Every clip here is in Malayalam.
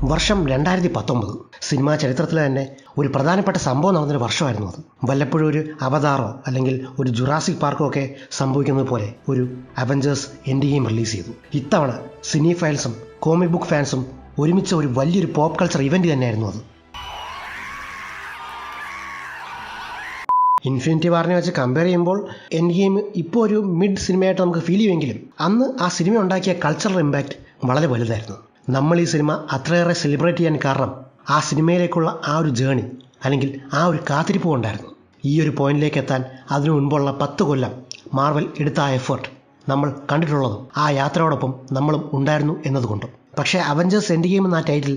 വർഷം 2019. സിനിമാ ചരിത്രത്തിൽ തന്നെ ഒരു പ്രധാനപ്പെട്ട സംഭവം നടന്നൊരു വർഷമായിരുന്നു അത്. വല്ലപ്പോഴും ഒരു അവതാറോ അല്ലെങ്കിൽ ഒരു ജുറാസിക് പാർക്കോ ഒക്കെ സംഭവിക്കുന്നത് പോലെ ഒരു അവഞ്ചേഴ്സ് എൻഡ് ഗെയിം റിലീസ് ചെയ്തു. ഇത്തവണ സിനി ഫയൽസും കോമിക് ബുക്ക് ഫാൻസും ഒരുമിച്ച് ഒരു വലിയൊരു പോപ്പ് കൾച്ചർ ഇവന്റ് തന്നെയായിരുന്നു അത്. ഇൻഫിനിറ്റി വാറിനെ വെച്ച് കമ്പയർ ചെയ്യുമ്പോൾ എൻഡ് ഗെയിം ഇപ്പോൾ ഒരു മിഡ് സിനിമയായിട്ട് നമുക്ക് ഫീൽ ചെയ്യുമെങ്കിലും അന്ന് ആ സിനിമ ഉണ്ടാക്കിയ കൾച്ചറൽ ഇമ്പാക്റ്റ് വളരെ വലുതായിരുന്നു. നമ്മൾ ഈ സിനിമ അത്രയേറെ സെലിബ്രേറ്റ് ചെയ്യാൻ കാരണം ആ സിനിമയിലേക്കുള്ള ആ ഒരു ജേണി അല്ലെങ്കിൽ ആ ഒരു കാത്തിരിപ്പ് കൊണ്ടായിരുന്നു. ഈ ഒരു പോയിന്റിലേക്ക് എത്താൻ അതിനു മുൻപുള്ള 10 കൊല്ലം മാർവൽ എടുത്ത ആ എഫേർട്ട് നമ്മൾ കണ്ടിട്ടുള്ളതും ആ യാത്രയോടൊപ്പം നമ്മളും ഉണ്ടായിരുന്നു എന്നതുകൊണ്ടും. പക്ഷേ അവഞ്ചേഴ്സ് എൻഡ് ഗെയിം എന്ന ടൈറ്റിൽ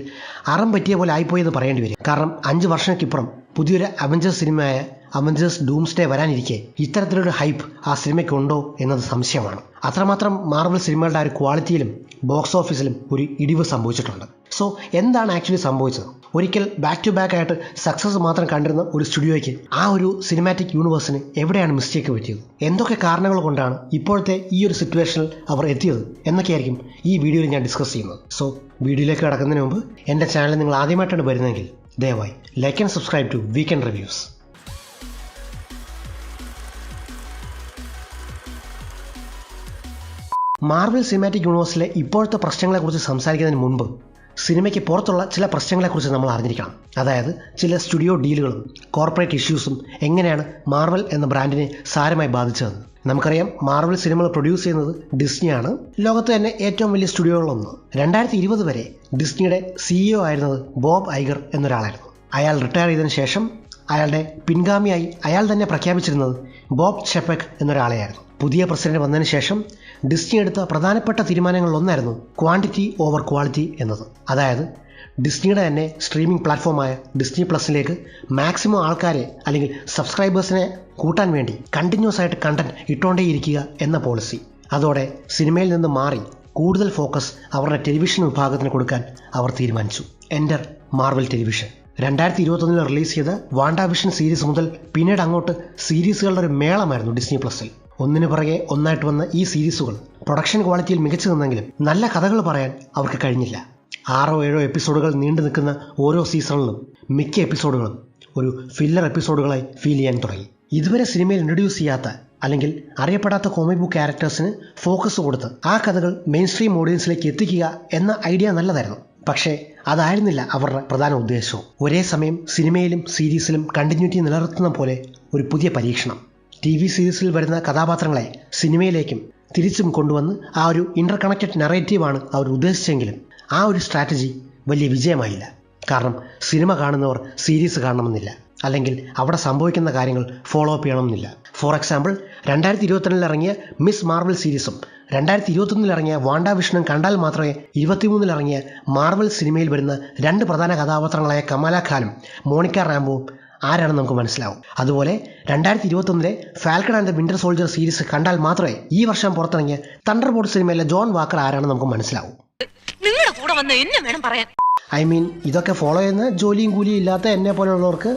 അറം പറ്റിയ പോലെ ആയിപ്പോയെന്ന് പറയേണ്ടി വരും. കാരണം 5 വർഷങ്ങൾക്കിപ്പുറം പുതിയൊരു അവഞ്ചേഴ്സ് സിനിമയായ അവഞ്ചേഴ്സ് ഡൂംസ്ഡേ വരാനിരിക്കെ ഇത്തരത്തിലൊരു ഹൈപ്പ് ആ സിനിമയ്ക്കുണ്ടോ എന്നത് സംശയമാണ്. അത്രമാത്രം മാർവൽ സിനിമകളുടെ ആ ഒരു ക്വാളിറ്റിയിലും ബോക്സ് ഓഫീസിലും ഒരു ഇടിവ് സംഭവിച്ചിട്ടുണ്ട്. സോ എന്താണ് ആക്ച്വലി സംഭവിച്ചത്? ഒരിക്കൽ ബാക്ക് ടു ബാക്ക് ആയിട്ട് സക്സസ് മാത്രം കണ്ടിരുന്ന ഒരു സ്റ്റുഡിയോയ്ക്ക് ആ ഒരു സിനിമാറ്റിക് യൂണിവേഴ്സിന് എവിടെയാണ് മിസ്റ്റേക്ക് പറ്റിയത്? എന്തൊക്കെ കാരണങ്ങൾ കൊണ്ടാണ് ഇപ്പോഴത്തെ ഈ ഒരു സിറ്റുവേഷനിൽ അവർ എത്തിയത് എന്നൊക്കെയായിരിക്കും ഈ വീഡിയോയിൽ ഞാൻ ഡിസ്കസ് ചെയ്യുന്നത്. സോ വീഡിയോയിലേക്ക് കടക്കുന്നതിന് മുമ്പ് എൻ്റെ ചാനൽ നിങ്ങൾ ആദ്യമായിട്ടാണ് വരുന്നതെങ്കിൽ ദയവായി like and subscribe to weekend reviews. Marvel cinematic യൂണിവേഴ്സിലെ ഇപ്പോഴത്തെ പ്രശ്നങ്ങളെക്കുറിച്ച് സംസാരിക്കുന്നതിന് മുൻപ് സിനിമയ്ക്ക് പുറത്തുള്ള ചില പ്രശ്നങ്ങളെക്കുറിച്ച് നമ്മൾ അറിഞ്ഞിരിക്കണം. അതായത് ചില സ്റ്റുഡിയോ ഡീലുകളും കോർപ്പറേറ്റ് ഇഷ്യൂസും എങ്ങനെയാണ് മാർവൽ എന്ന ബ്രാൻഡിനെ സാരമായി ബാധിച്ചതെന്ന്. നമുക്കറിയാം, മാർവൽ സിനിമകൾ പ്രൊഡ്യൂസ് ചെയ്യുന്നത് ഡിസ്നിയാണ്, ലോകത്ത് തന്നെ ഏറ്റവും വലിയ സ്റ്റുഡിയോകളൊന്ന്. 2020 വരെ ഡിസ്നിയുടെ CEO ആയിരുന്നത് ബോബ് ഐഗർ എന്നൊരാളായിരുന്നു. അയാൾ റിട്ടയർ ചെയ്തതിനു ശേഷം അയാളുടെ പിൻഗാമിയായി അയാൾ തന്നെ പ്രഖ്യാപിച്ചിരുന്നത് ബോബ് ചെപ്പക് എന്നൊരാളെയായിരുന്നു. പുതിയ പ്രസിഡന്റ് വന്നതിന് ശേഷം ഡിസ്നി എടുത്ത പ്രധാനപ്പെട്ട തീരുമാനങ്ങളിലൊന്നായിരുന്നു ക്വാണ്ടിറ്റി ഓവർ ക്വാളിറ്റി എന്നത്. അതായത് ഡിസ്നിയുടെ തന്നെ സ്ട്രീമിംഗ് പ്ലാറ്റ്ഫോമായ ഡിസ്നി പ്ലസിലേക്ക് മാക്സിമം ആൾക്കാരെ അല്ലെങ്കിൽ സബ്സ്ക്രൈബേഴ്സിനെ കൂട്ടാൻ വേണ്ടി കണ്ടിന്യൂസ് ആയിട്ട് കണ്ടന്റ് ഇട്ടുകൊണ്ടേയിരിക്കുക എന്ന പോളിസി. അതോടെ സിനിമയിൽ നിന്ന് മാറി കൂടുതൽ ഫോക്കസ് അവരുടെ ടെലിവിഷൻ വിഭാഗത്തിന് കൊടുക്കാൻ അവർ തീരുമാനിച്ചു. Enter Marvel television. 2021 റിലീസ് ചെയ്ത വാണ്ടാവിഷൻ സീരീസ് മുതൽ പിന്നീട് അങ്ങോട്ട് സീരീസുകളുടെ ഒരു മേളമായിരുന്നു ഡിസ്നി പ്ലസിൽ. ഒന്നിനു പുറകെ ഒന്നായിട്ട് വന്ന ഈ സീരീസുകൾ പ്രൊഡക്ഷൻ ക്വാളിറ്റിയിൽ മികച്ചു നിന്നെങ്കിലും നല്ല കഥകൾ പറയാൻ അവർക്ക് കഴിഞ്ഞില്ല. 6-7 എപ്പിസോഡുകൾ നീണ്ടു നിൽക്കുന്ന ഓരോ സീസണിലും മിക്ക എപ്പിസോഡുകളും ഒരു ഫില്ലർ എപ്പിസോഡുകളായി ഫീൽ ചെയ്യാൻ തുടങ്ങി. ഇതുവരെ സിനിമയിൽ ഇൻട്രൊഡ്യൂസ് ചെയ്യാത്ത അല്ലെങ്കിൽ അറിയപ്പെടാത്ത കോമിക് ബുക്ക് ക്യാരക്ടേഴ്സിന് ഫോക്കസ് കൊടുത്ത് ആ കഥകൾ മെയിൻ സ്ട്രീം ഓഡിയൻസിലേക്ക് എത്തിക്കുക എന്ന ഐഡിയ നല്ലതായിരുന്നു. പക്ഷേ അതായിരുന്നില്ല അവരുടെ പ്രധാന ഉദ്ദേശവും. ഒരേ സമയം സിനിമയിലും സീരീസിലും കണ്ടിന്യൂറ്റി നിലനിർത്തുന്ന പോലെ ഒരു പുതിയ പരീക്ഷണം. TV സീരീസിൽ വരുന്ന കഥാപാത്രങ്ങളെ സിനിമയിലേക്കും തിരിച്ചും കൊണ്ടുവന്ന് ആ ഒരു ഇന്റർ കണക്റ്റഡ് നറേറ്റീവാണ് അവർ ഉദ്ദേശിച്ചെങ്കിലും ആ ഒരു സ്ട്രാറ്റജി വലിയ വിജയമായില്ല. കാരണം സിനിമ കാണുന്നവർ സീരീസ് കാണണമെന്നില്ല, അല്ലെങ്കിൽ അവിടെ സംഭവിക്കുന്ന കാര്യങ്ങൾ ഫോളോ അപ്പ് ചെയ്യണമെന്നില്ല. ഫോർ എക്സാമ്പിൾ, 2022 ഇറങ്ങിയ മിസ് മാർവൽ സീരീസും 2021 ഇറങ്ങിയ വാണ്ടാവിഷനും കണ്ടാൽ മാത്രമേ 2023 ഇറങ്ങിയ മാർവൽ സിനിമയിൽ വരുന്ന 2 പ്രധാന കഥാപാത്രങ്ങളായ കമാല ഖാനും മോണിക്ക റാംബോവും ആരാണെന്ന് നമുക്ക് മനസ്സിലാവും. അതുപോലെ 2021 falcon and the winter soldier series കണ്ടാൽ മാത്രമേ ഈ വർഷം പുറത്തിറങ്ങിയ തണ്ടർബോൾട്ട് സിനിമയിലെ ജോൺ വാക്കർ ആരാണെന്ന് നമുക്ക് മനസ്സിലാവും. ഇതൊക്കെ ഫോളോ ചെയ്യുന്ന ജോലിയും കൂലിയും ഇല്ലാത്ത എന്നെ പോലെയുള്ളവർക്ക്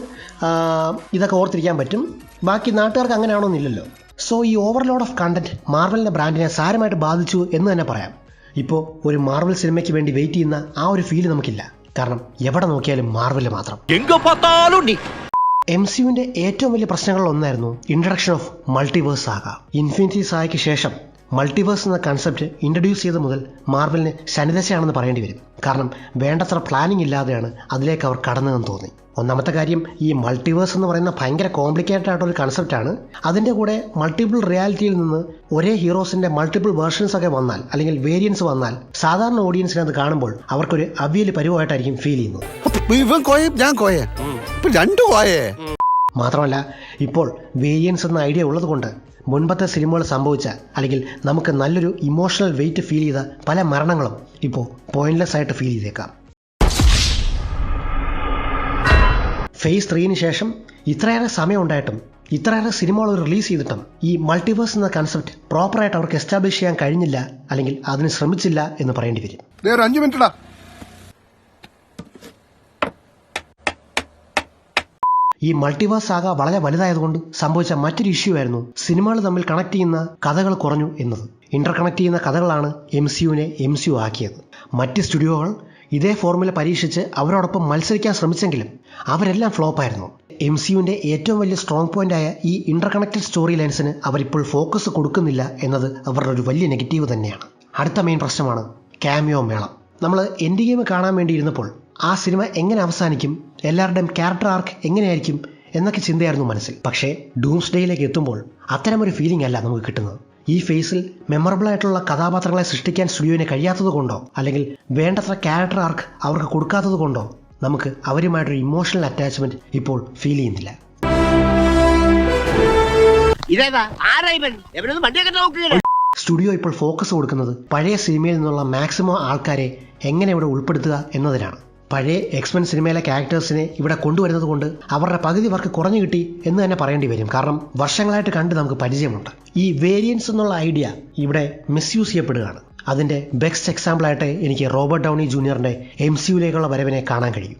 ഇതൊക്കെ ഓർത്തിരിക്കാൻ പറ്റും. ബാക്കി നാട്ടുകാർക്ക് അങ്ങനെയാണോന്നില്ലല്ലോ. സോ ഈ ഓവർലോഡ് ഓഫ് കണ്ടന്റ് മാർവലിന്റെ ബ്രാൻഡിനെ സാരമായിട്ട് ബാധിച്ചു എന്ന് തന്നെ പറയാം. ഇപ്പോൾ ഒരു മാർവൽ സിനിമയ്ക്ക് വേണ്ടി വെയിറ്റ് ചെയ്യുന്ന ആ ഒരു ഫീൽ നമുക്കില്ല. കാരണം എവിടെ നോക്കിയാലും മാർവൽ മാത്രം. MCUവിന്റെ ഏറ്റവും വലിയ പ്രശ്നങ്ങളിൽ ഒന്നായിരുന്നു introduction of multiverse saga. Infinity സാഗയ്ക്ക് ശേഷം മൾട്ടിവേഴ്സ് എന്ന കൺസെപ്റ്റ് ഇൻട്രൊഡ്യൂസ് ചെയ്ത മുതൽ മാർവലിന് ശനിദശയാണെന്ന് പറയേണ്ടി വരും. കാരണം വേണ്ടത്ര പ്ലാനിങ് ഇല്ലാതെയാണ് അതിലേക്ക് അവർ കടന്നതെന്ന് തോന്നി. ഒന്നാമത്തെ കാര്യം, ഈ മൾട്ടിവേഴ്സ് എന്ന് പറയുന്ന ഭയങ്കര കോംപ്ലിക്കേറ്റഡ് ആയിട്ടൊരു കൺസെപ്റ്റാണ്. അതിൻ്റെ കൂടെ മൾട്ടിപ്പിൾ റിയാലിറ്റിയിൽ നിന്ന് ഒരേ ഹീറോസിന്റെ മൾട്ടിപ്പിൾ വേർഷൻസ് ഒക്കെ വന്നാൽ അല്ലെങ്കിൽ വേരിയൻസ് വന്നാൽ സാധാരണ ഓഡിയൻസിനെ അത് കാണുമ്പോൾ അവർക്കൊരു അവിയൽ പരുവമായിട്ടായിരിക്കും ഫീൽ ചെയ്യുന്നത്. മാത്രമല്ല, ഇപ്പോൾ വേരിയൻസ് എന്ന ഐഡിയ ഉള്ളത് കൊണ്ട് മുൻപത്തെ സിനിമകൾ സംഭവിച്ച അല്ലെങ്കിൽ നമുക്ക് നല്ലൊരു ഇമോഷണൽ വെയിറ്റ് ഫീൽ ചെയ്ത പല മരണങ്ങളും ഇപ്പോൾ പോയിന്റ്ലെസ് ആയിട്ട് ഫീൽ ചെയ്തേക്കാം. ഫേസ് 3 ശേഷം ഇത്രയേറെ സമയം ഉണ്ടായിട്ടും ഇത്രയേറെ സിനിമകൾ റിലീസ് ചെയ്തിട്ടും ഈ മൾട്ടിവേഴ്സ് എന്ന കൺസെപ്റ്റ് പ്രോപ്പറായിട്ട് അവർക്ക് എസ്റ്റാബ്ലിഷ് ചെയ്യാൻ കഴിഞ്ഞില്ല, അല്ലെങ്കിൽ അതിന് ശ്രമിച്ചില്ല എന്ന് പറയേണ്ടി വരും. ഈ മൾട്ടിവേഴ്സ് സാഗ വളരെ വലുതായതുകൊണ്ട് സംഭവിച്ച മറ്റൊരു ഇഷ്യൂ ആയിരുന്നു സിനിമകൾ തമ്മിൽ കണക്ട് ചെയ്യുന്ന കഥകൾ കുറഞ്ഞു എന്നത്. ഇന്റർ കണക്ട് ചെയ്യുന്ന കഥകളാണ് MCUവിനെ MCU ആക്കിയത്. മറ്റ് സ്റ്റുഡിയോകൾ ഇതേ ഫോർമുല പരീക്ഷിച്ച് അവരോടൊപ്പം മത്സരിക്കാൻ ശ്രമിച്ചെങ്കിലും അവരെല്ലാം ഫ്ലോപ്പായിരുന്നു. MCUവിൻ്റെ ഏറ്റവും വലിയ സ്ട്രോങ് പോയിന്റായ ഈ ഇന്റർകണക്റ്റഡ് സ്റ്റോറി ലൈൻസിന് അവരിപ്പോൾ ഫോക്കസ് കൊടുക്കുന്നില്ല എന്നത് അവരുടെ ഒരു വലിയ നെഗറ്റീവ് തന്നെയാണ്. അടുത്ത മെയിൻ പ്രശ്നമാണ് ക്യാമിയോ മേളം. നമ്മൾ എൻഡ് ഗെയിം കാണാൻ വേണ്ടി ഇരുന്നപ്പോൾ ആ സിനിമ എങ്ങനെ അവസാനിക്കും, എല്ലാവരുടെയും ക്യാരക്ടർ ആർക്ക് എങ്ങനെയായിരിക്കും എന്നൊക്കെ ചിന്തയായിരുന്നു മനസ്സിൽ. പക്ഷേ ഡൂംസ്ഡേയിലേക്ക് എത്തുമ്പോൾ അത്തരമൊരു ഫീലിംഗ് അല്ല നമുക്ക് കിട്ടുന്നത്. ഈ ഫേസിൽ മെമ്മറബിൾ ആയിട്ടുള്ള കഥാപാത്രങ്ങളെ സൃഷ്ടിക്കാൻ സ്റ്റുഡിയോന് കഴിയാത്തത് കൊണ്ടോ അല്ലെങ്കിൽ വേണ്ടത്ര ക്യാരക്ടർ ആർക്ക് അവർക്ക് കൊടുക്കാത്തത് കൊണ്ടോ നമുക്ക് അവരുമായിട്ടൊരു ഇമോഷണൽ അറ്റാച്ച്മെന്റ് ഇപ്പോൾ ഫീൽ ചെയ്യുന്നില്ല. സ്റ്റുഡിയോ ഇപ്പോൾ ഫോക്കസ് കൊടുക്കുന്നത് പഴയ സിനിമയിൽ നിന്നുള്ള മാക്സിമം ആൾക്കാരെ എങ്ങനെ ഇവിടെ ഉൾപ്പെടുത്തുക എന്നതിനാണ്. പഴയ എക്സ്മെൻ സിനിമയിലെ ക്യാരക്ടേഴ്സിനെ ഇവിടെ കൊണ്ടുവരുന്നത് കൊണ്ട് അവരുടെ പകുതി വർക്ക് കുറഞ്ഞു കിട്ടി എന്ന് തന്നെ പറയേണ്ടി വരും. കാരണം വർഷങ്ങളായിട്ട് കണ്ട് നമുക്ക് പരിചയമുണ്ട്. ഈ വേരിയൻസ് എന്നുള്ള ഐഡിയ ഇവിടെ മിസ്യൂസ് ചെയ്യപ്പെടുകയാണ്. അതിന്റെ ബെസ്റ്റ് എക്സാമ്പിൾ ആയിട്ട് എനിക്ക് റോബർട്ട് ഡൗണി ജൂനിയറിന്റെ MCUയിലേക്കുള്ള വരവിനെ കാണാൻ കഴിയും.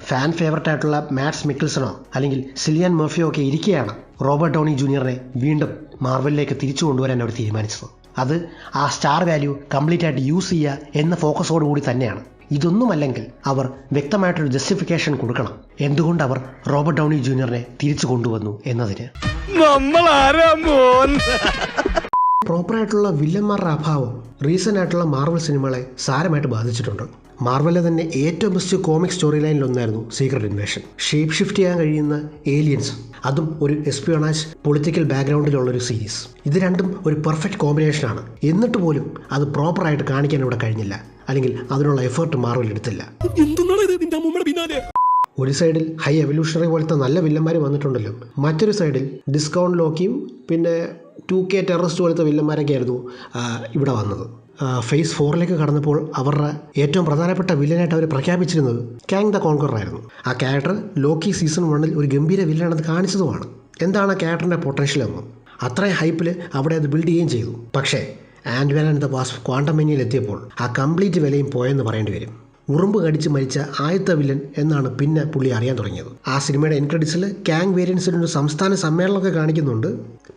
ഫാൻ ഫേവററ്റ് ആയിട്ടുള്ള മാറ്റ്സ് മിക്കിൾസണോ അല്ലെങ്കിൽ സിലിയൻ മർഫിയോ ഒക്കെ ഇരിക്കുകയാണ് റോബർട്ട് ഡൗണി ജൂനിയറിനെ വീണ്ടും മാർവലിലേക്ക് തിരിച്ചു കൊണ്ടുവരാൻ അവർ തീരുമാനിച്ചത്. അത് ആ സ്റ്റാർ വാല്യൂ കംപ്ലീറ്റ് ആയിട്ട് യൂസ് ചെയ്യുക എന്ന ഫോക്കസോടുകൂടി തന്നെയാണ്. ഇതൊന്നുമല്ലെങ്കിൽ അവർ വ്യക്തമായിട്ടൊരു ജസ്റ്റിഫിക്കേഷൻ കൊടുക്കണം എന്തുകൊണ്ട് അവർ റോബർട്ട് ഡൗണി ജൂനിയറിനെ തിരിച്ചു കൊണ്ടുവന്നു എന്നതിന്. പ്രോപ്പറായിട്ടുള്ള വില്ലന്മാരുടെ അഭാവം റീസെന്റ് ആയിട്ടുള്ള മാർവൽ സിനിമകളെ സാരമായിട്ട് ബാധിച്ചിട്ടുണ്ട്. മാർവലിലെ തന്നെ ഏറ്റവും ബെസ്റ്റ് കോമിക് സ്റ്റോറി ലൈനിലൊന്നായിരുന്നു സീക്രട്ട് ഇൻവേഷൻ. ഷേപ്പ് ഷിഫ്റ്റ് ചെയ്യാൻ കഴിയുന്ന ഏലിയൻസ്, അതും ഒരു എസ്പിയോണാജ് പൊളിറ്റിക്കൽ ബാക്ക്ഗ്രൗണ്ടിലുള്ളൊരു സീരീസ്. ഇത് രണ്ടും ഒരു പെർഫെക്റ്റ് കോമ്പിനേഷനാണ്. എന്നിട്ട് പോലും അത് പ്രോപ്പറായിട്ട് കാണിക്കാൻ ഇവിടെ കഴിഞ്ഞില്ല, അല്ലെങ്കിൽ അതിനുള്ള എഫേർട്ട് മാർവൽ എടുത്തില്ല. ഒരു സൈഡിൽ ഹൈ എവല്യൂഷണറി പോലത്തെ നല്ല വില്ലന്മാർ വന്നിട്ടുണ്ടല്ലോ, മറ്റൊരു സൈഡിൽ ഡിസ്കൗണ്ട് ലോക്കിയും പിന്നെ 2K ടെററിസ്റ്റ് പോലത്തെ വില്ലന്മാരൊക്കെ ആയിരുന്നു ഇവിടെ വന്നത്. ഫേസ് 4ലേക്ക് കടന്നപ്പോൾ അവരുടെ ഏറ്റവും പ്രധാനപ്പെട്ട വില്ലനായിട്ട് അവർ പ്രഖ്യാപിച്ചിരുന്നത് കാങ് ദ കോൺക്വറർ ആയിരുന്നു. ആ ക്യാരക്ടർ ലോക്കി സീസൺ 1 ഒരു ഗംഭീര വില്ലനാണെന്ന് കാണിച്ചതുമാണ്. എന്താണ് ആ ക്യാരക്ടറിൻ്റെ പൊട്ടൻഷ്യൽ എന്നും അത്രയും ഹൈപ്പിൽ അവിടെ അത് ബിൽഡ് ചെയ്യുകയും ചെയ്തു. പക്ഷേ ant man and the wasp ക്വാണ്ടമേനിയയിൽ എത്തിയപ്പോൾ ആ കംപ്ലീറ്റ് വിലയും പോയെന്ന് പറയേണ്ടി വരും. ഉറുമ്പ് കടിച്ച് മരിച്ച ആദ്യത്തെ വില്ലൻ എന്നാണ് പിന്നെ പുള്ളി അറിയാൻ തുടങ്ങിയത്. ആ സിനിമയുടെ എൻ ക്രെഡിറ്റ്സിൽ കാങ് വേരിയൻസിൻ്റെ ഒരു സംസ്ഥാന സമ്മേളനമൊക്കെ കാണിക്കുന്നുണ്ട്.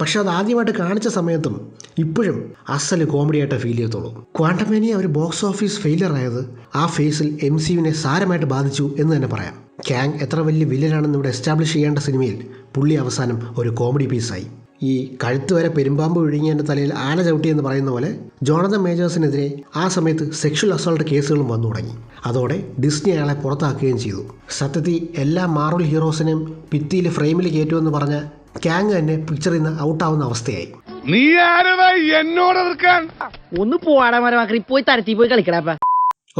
പക്ഷെ അത് ആദ്യമായിട്ട് കാണിച്ച സമയത്തും ഇപ്പോഴും അസല് കോമഡിയായിട്ട് ഫീൽ ചെയ്യത്തുള്ളൂ. ക്വാണ്ടമേനിയ ഒരു ബോക്സ് ഓഫീസ് ഫെയിലിയർ ആയത് ആ ഫേസിൽ MCUവിനെ സാരമായിട്ട് ബാധിച്ചു എന്ന് തന്നെ പറയാം. കാങ് എത്ര വലിയ വില്ലനാണെന്ന് ഇവിടെ എസ്റ്റാബ്ലിഷ് ചെയ്യേണ്ട സിനിമയിൽ പുള്ളി അവസാനം ഒരു കോമഡി പീസായി. ഈ കഴുത്ത് വരെ പെരുമ്പാമ്പ് വിഴുങ്ങിയതിൻ്റെ തലയിൽ ആന ചവിട്ടി എന്ന് പറയുന്ന പോലെ ജോണതൻ മേജേഴ്സിനെതിരെ ആ സമയത്ത് സെക്ഷൽ അസോൾട്ട് കേസുകളും വന്നു തുടങ്ങി. അതോടെ ഡിസ്നി അയാളെ പുറത്താക്കുകയും ചെയ്തു. സത്യത്തിൽ എല്ലാ മാർവൽ ഹീറോസിനെയും ഭിത്തിയിൽ ഫ്രെയിമിൽ കയറ്റുമെന്ന് പറഞ്ഞ കാങ് തന്നെ പിക്ചറിൽ നിന്ന് ഔട്ടാവുന്ന അവസ്ഥയായി. നീ ആരടാ എന്നോട് ഒന്ന് പോയി തരത്തി പോയി കളിക്കടാ.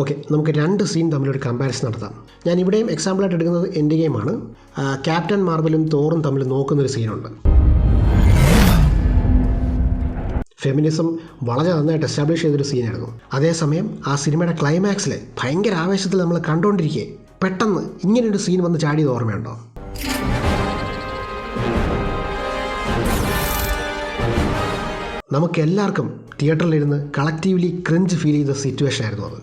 ഓക്കെ, നമുക്ക് രണ്ട് സീൻ തമ്മിലൊരു കമ്പാരിസൺ നടത്താം. ഞാൻ ഇവിടെയും എക്സാമ്പിളായിട്ട് എടുക്കുന്നത് എൻഡ് ഗെയിമാണ്. ക്യാപ്റ്റൻ മാർവലും തോറും തമ്മിൽ നോക്കുന്നൊരു സീനുണ്ട്. ഫെമിനിസം വളരെ നന്നായിട്ട് എസ്റ്റാബ്ലിഷ് ചെയ്തൊരു സീനായിരുന്നു. അതേസമയം ആ സിനിമയുടെ ക്ലൈമാക്സിൽ ഭയങ്കര ആവേശത്തിൽ നമ്മൾ കണ്ടുകൊണ്ടിരിക്കെ പെട്ടെന്ന് ഇങ്ങനെയൊരു സീൻ വന്ന് ചാടിയത് ഓർമ്മയുണ്ടോ? നമുക്കെല്ലാവർക്കും തിയേറ്ററിലിരുന്ന് കളക്റ്റീവ്ലി ക്രിഞ്ച് ഫീൽ ചെയ്ത സിറ്റുവേഷൻ ആയിരുന്നു അത്.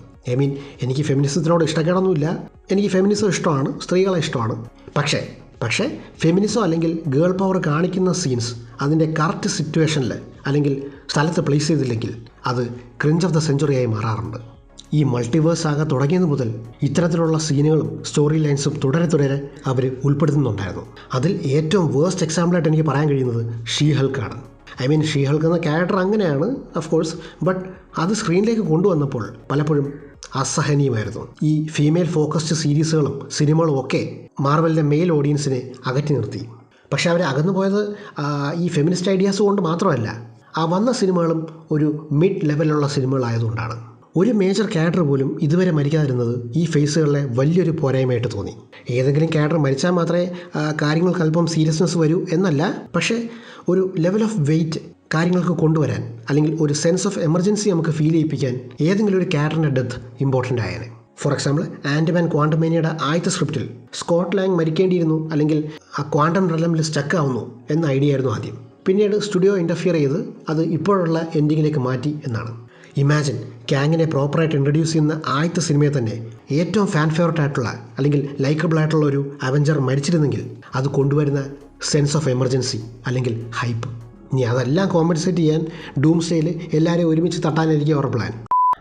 എനിക്ക് ഫെമിനിസത്തിനോട് ഇഷ്ടക്കേടൊന്നുമില്ല. എനിക്ക് ഫെമിനിസം ഇഷ്ടമാണ്, സ്ത്രീകളെ ഇഷ്ടമാണ്. പക്ഷേ ഫെമിനിസം അല്ലെങ്കിൽ ഗേൾ പവർ കാണിക്കുന്ന സീൻസ് അതിൻ്റെ കറക്റ്റ് സിറ്റുവേഷനിൽ അല്ലെങ്കിൽ സ്ഥലത്ത് പ്ലേസ് ചെയ്തില്ലെങ്കിൽ അത് ക്രിഞ്ച് ഓഫ് ദ സെഞ്ചുറിയായി മാറാറുണ്ട്. ഈ മൾട്ടിവേഴ്സ് ആകെ തുടങ്ങിയത് മുതൽ ഇത്തരത്തിലുള്ള സീനുകളും സ്റ്റോറി ലൈൻസും തുടരെ അവർ ഉൾപ്പെടുത്തുന്നുണ്ടായിരുന്നു. അതിൽ ഏറ്റവും വേഴ്സ്റ്റ് എക്സാമ്പിളായിട്ട് എനിക്ക് പറയാൻ കഴിയുന്നത് ഷീ ഹൾക്കാണ്. ഷീ ഹൾക്ക് എന്ന ക്യാരക്ടർ അങ്ങനെയാണ് ഓഫ് കോഴ്സ്, ബട്ട് അത് സ്ക്രീനിലേക്ക് കൊണ്ടുവന്നപ്പോൾ പലപ്പോഴും അസഹനീയമായിരുന്നു. ഈ ഫീമെയിൽ ഫോക്കസ്ഡ് സീരീസുകളും സിനിമകളും ഒക്കെ മാർവലിൻ്റെ മെയിൽ ഓഡിയൻസിനെ അകറ്റി നിർത്തി. പക്ഷേ അവർ അകന്നു പോയത് ഈ ഫെമിനിസ്റ്റ് ഐഡിയാസ് കൊണ്ട് മാത്രമല്ല, ആ വന്ന സിനിമകളും ഒരു മിഡ് ലെവലിലുള്ള സിനിമകളായതുകൊണ്ടാണ്. ഒരു മേജർ ക്യാരക്ടർ പോലും ഇതുവരെ മരിക്കാതിരുന്നത് ഈ ഫേസുകളിലെ വലിയൊരു പോരായ്മയായിട്ട് തോന്നി. ഏതെങ്കിലും ക്യാരക്ടർ മരിച്ചാൽ മാത്രമേ കാര്യങ്ങൾക്ക് അല്പം സീരിയസ്നെസ് വരൂ എന്നല്ല, പക്ഷേ ഒരു ലെവൽ ഓഫ് വെയിറ്റ് കാര്യങ്ങൾക്ക് കൊണ്ടുവരാൻ അല്ലെങ്കിൽ ഒരു സെൻസ് ഓഫ് എമർജൻസി നമുക്ക് ഫീൽ ചെയ്യിപ്പിക്കാൻ ഏതെങ്കിലും ഒരു ക്യാരക്ടറിൻ്റെ ഡെത്ത് ഇമ്പോർട്ടൻ്റ് ആയേനെ. ഫോർ എക്സാമ്പിൾ ആൻഡ് മാൻ ക്വാണ്ടമേനിയയുടെ ആദ്യത്തെ സ്ക്രിപ്റ്റിൽ സ്കോട്ട് ലാങ് മരിക്കേണ്ടിയിരുന്നു അല്ലെങ്കിൽ ആ ക്വാണ്ടം റെലമിൽ സ്റ്റക്ക് ആവുന്നു എന്ന ഐഡിയ ആയിരുന്നു ആദ്യം. പിന്നീട് സ്റ്റുഡിയോ ഇൻ്റർഫിയർ ചെയ്ത് അത് ഇപ്പോഴുള്ള എൻഡിങ്ങിലേക്ക് മാറ്റി എന്നാണ്. ഇമാജിൻ, കാങ്ങിനെ പ്രോപ്പറായിട്ട് ഇൻട്രൊഡ്യൂസ് ചെയ്യുന്ന ആദ്യത്തെ സിനിമയെ തന്നെ ഏറ്റവും ഫാൻ ഫേവററ്റ് ആയിട്ടുള്ള അല്ലെങ്കിൽ ലൈക്കബിൾ ആയിട്ടുള്ള ഒരു അവഞ്ചർ മരിച്ചിരുന്നെങ്കിൽ അത് കൊണ്ടുവരുന്ന സെൻസ് ഓഫ് എമർജൻസി അല്ലെങ്കിൽ ഹൈപ്പ്. ഇനി അതെല്ലാം കോമ്പൻസേറ്റ് ചെയ്യാൻ ഡൂംസ്ഡേയിൽ എല്ലാവരെയും ഒരുമിച്ച് തട്ടാനായിരിക്കും അവരുടെ പ്ലാൻ.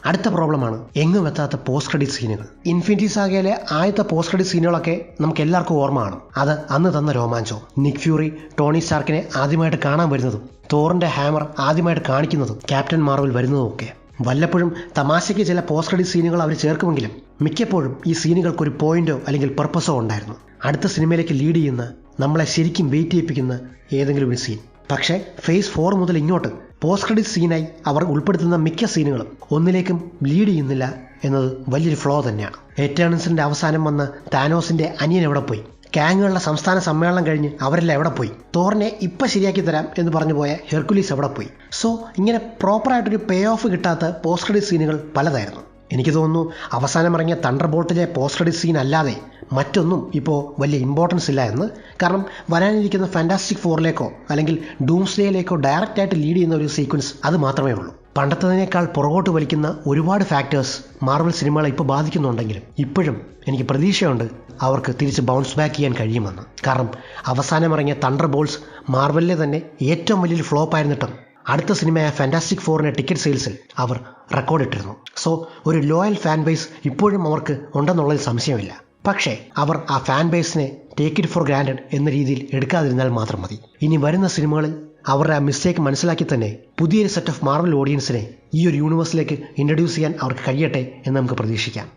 അടുത്ത പ്രോബ്ലമാണ് എങ്ങും എത്താത്ത പോസ്റ്റ് ക്രെഡിറ്റ് സീനുകൾ. ഇൻഫിനിറ്റി സാഗയിലെ ആദ്യത്തെ പോസ്റ്റ് ക്രെഡിറ്റ് സീനുകളൊക്കെ നമുക്ക് എല്ലാവർക്കും ഓർമ്മയാണ്. അത് അന്ന് തന്ന രോമാഞ്ചവും നിക് ഫ്യൂറി ടോണി സ്റ്റാർക്കിനെ ആദ്യമായിട്ട് കാണാൻ വരുന്നതും തോറിന്റെ ഹാമർ ആദ്യമായിട്ട് കാണിക്കുന്നതും ക്യാപ്റ്റൻ മാർവൽ വരുന്നതുമൊക്കെ. വല്ലപ്പോഴും തമാശയ്ക്ക് ചില പോസ്റ്റ് ക്രെഡിറ്റ് സീനുകൾ അവർ ചേർക്കുമെങ്കിലും മിക്കപ്പോഴും ഈ സീനുകൾക്ക് ഒരു പോയിന്റോ അല്ലെങ്കിൽ പർപ്പസോ ഉണ്ടായിരുന്നു. അടുത്ത സിനിമയിലേക്ക് ലീഡ് ചെയ്യുന്ന, നമ്മളെ ശരിക്കും വെയിറ്റ് ചെയ്യിപ്പിക്കുന്ന ഏതെങ്കിലും ഒരു സീൻ. പക്ഷേ ഫേസ് 4 മുതൽ ഇങ്ങോട്ട് പോസ്റ്റ് ക്രെഡിറ്റ് സീനായി അവർ ഉൾപ്പെടുത്തുന്ന മിക്ക സീനുകളും ഒന്നിലേക്കും ലീഡ് ചെയ്യുന്നില്ല എന്നത് വലിയൊരു ഫ്ലോ തന്നെയാണ്. എറ്റേണൽസിന്റെ അവസാനം വന്ന താനോസിന്റെ അനിയൻ എവിടെ പോയി? കാങ്ങുകളുടെ സംസ്ഥാന സമ്മേളനം കഴിഞ്ഞ് അവരെല്ലാം എവിടെ പോയി? തോറിനെ ഇപ്പം ശരിയാക്കി തരാം എന്ന് പറഞ്ഞു പോയ ഹെർക്കുലീസ് എവിടെ പോയി? സോ ഇങ്ങനെ പ്രോപ്പറായിട്ടൊരു പേ ഓഫ് കിട്ടാത്ത പോസ്റ്റ് ക്രെഡിറ്റ് സീനുകൾ പലതായിരുന്നു. എനിക്ക് തോന്നുന്നു അവസാനം ഇറങ്ങിയ തണ്ടർ ബോൾട്ടിലെ പോസ്റ്റ് ക്രെഡിറ്റ് സീൻ അല്ലാതെ മറ്റൊന്നും ഇപ്പോൾ വലിയ ഇമ്പോർട്ടൻസ് ഇല്ല എന്ന്. കാരണം വരാനിരിക്കുന്ന ഫാന്റാസ്റ്റിക് ഫോറിലേക്കോ അല്ലെങ്കിൽ ഡൂംസ്ഡേയിലേക്കോ ഡയറക്റ്റായിട്ട് ലീഡ് ചെയ്യുന്ന ഒരു സീക്വൻസ് അത് മാത്രമേ ഉള്ളൂ. പണ്ടത്തതിനേക്കാൾ പുറകോട്ട് വലിക്കുന്ന ഒരുപാട് ഫാക്ടേഴ്സ് മാർവൽ സിനിമകളെ ഇപ്പോൾ ബാധിക്കുന്നുണ്ടെങ്കിലും ഇപ്പോഴും എനിക്ക് പ്രതീക്ഷയുണ്ട് അവർക്ക് തിരിച്ച് ബൗൺസ് ബാക്ക് ചെയ്യാൻ കഴിയുമെന്ന്. കാരണം അവസാനം ഇറങ്ങിയ തണ്ടർ ബോൾട്സ് മാർവലിലെ തന്നെ ഏറ്റവും വലിയൊരു ഫ്ലോപ്പ് ആയിരുന്നിട്ടും അടുത്ത സിനിമയായ ഫാന്റാസ്റ്റിക് ഫോറിന്റെ ടിക്കറ്റ് സെയിൽസിൽ അവർ റെക്കോർഡിട്ടിരുന്നു. സോ ഒരു ലോയൽ ഫാൻ ബേസ് ഇപ്പോഴും അവർക്ക് ഉണ്ടെന്നുള്ളതിൽ സംശയമില്ല. പക്ഷേ അവർ ആ ഫാൻ ബേസിനെ ടേക്ക് ഇറ്റ് ഫോർ ഗ്രാൻഡഡ് എന്ന രീതിയിൽ എടുക്കാതിരുന്നാൽ മാത്രം മതി. ഇനി വരുന്ന സിനിമകളിൽ അവരുടെ ആ മിസ്റ്റേക്ക് മനസ്സിലാക്കി തന്നെ പുതിയൊരു സെറ്റ് ഓഫ് മാർവൽ ഓഡിയൻസിനെ ഈ ഒരു യൂണിവേഴ്സിലേക്ക് ഇൻട്രൊഡ്യൂസ് ചെയ്യാൻ അവർക്ക് കഴിയട്ടെ എന്ന് നമുക്ക് പ്രതീക്ഷിക്കാം.